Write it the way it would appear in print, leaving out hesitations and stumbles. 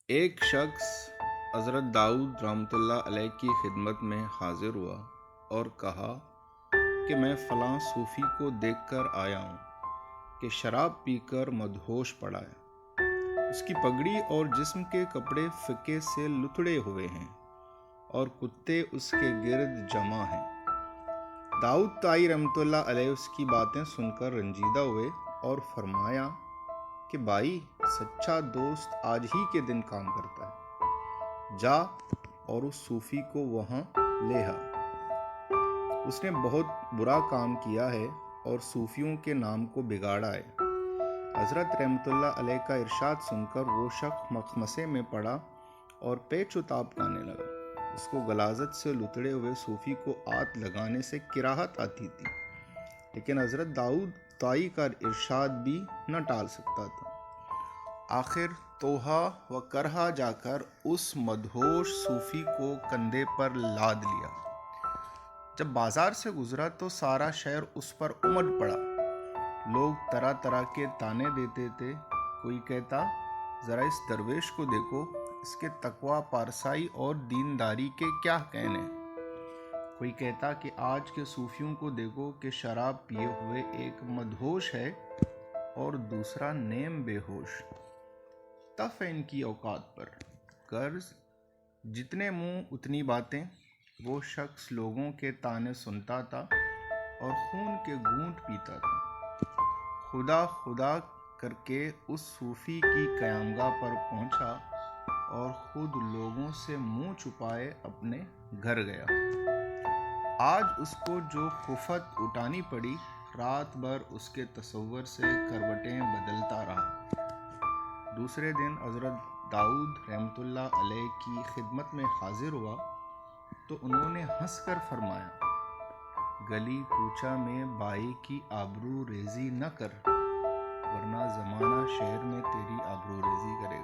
ایک شخص حضرت داؤد رحمۃ اللہ علیہ کی خدمت میں حاضر ہوا اور کہا کہ میں فلاں صوفی کو دیکھ کر آیا ہوں کہ شراب پی کر مدہوش پڑا ہے۔ اس کی پگڑی اور جسم کے کپڑے فکے سے لتڑے ہوئے ہیں اور کتے اس کے گرد جمع ہیں۔ داؤد طائی رحمۃ اللہ علیہ اس کی باتیں سن کر رنجیدہ ہوئے اور فرمایا کہ بھائی، سچا دوست آج ہی کے دن کام کرتا ہے، جا اور اس صوفی کو وہاں لے آ۔ اس نے بہت برا کام کیا ہے اور صوفیوں کے نام کو بگاڑا ہے۔ حضرت رحمۃ اللہ علیہ کا ارشاد سن کر وہ شخص مخمصے میں پڑا اور پیچ و تاب کھانے لگا۔ اس کو غلاظت سے لتڑے ہوئے صوفی کو ہاتھ لگانے سے کراہت آتی تھی، لیکن حضرت داؤد طائی کا ارشاد بھی نہ ٹال سکتا تھا۔ آخر توہا و کرہا جا کر اس مدہوش صوفی کو کندھے پر لاد لیا۔ جب بازار سے گزرا تو سارا شہر اس پر امٹ پڑا۔ لوگ طرح طرح کے طعنے دیتے تھے۔ کوئی کہتا، ذرا اس درویش کو دیکھو، اس کے تقویٰ، پارسائی اور دینداری کے کیا کہنے۔ کوئی کہتا کہ آج کے صوفیوں کو دیکھو کہ شراب پیے ہوئے ایک مدہوش ہے اور دوسرا نیم بے ہوش۔ تف ہے ان کی اوقات پر غرض جتنے منہ اتنی باتیں۔ وہ شخص لوگوں کے طعنے سنتا تھا اور خون کے گھونٹ پیتا تھا۔ خدا خدا کر کے اس صوفی کی قیامگاہ پر پہنچا اور خود لوگوں سے منہ چھپائے اپنے گھر گیا۔ آج اس کو جو خفت اٹھانی پڑی، رات بھر اس کے تصور سے کروٹیں بدلتا رہا۔ دوسرے دن حضرت داؤد رحمۃ اللہ علیہ کی خدمت میں حاضر ہوا تو انہوں نے ہنس کر فرمایا، گلی کوچہ میں بائی کی آبرو ریزی نہ کر، ورنہ زمانہ شہر میں تیری آبرو ریزی کرے گا۔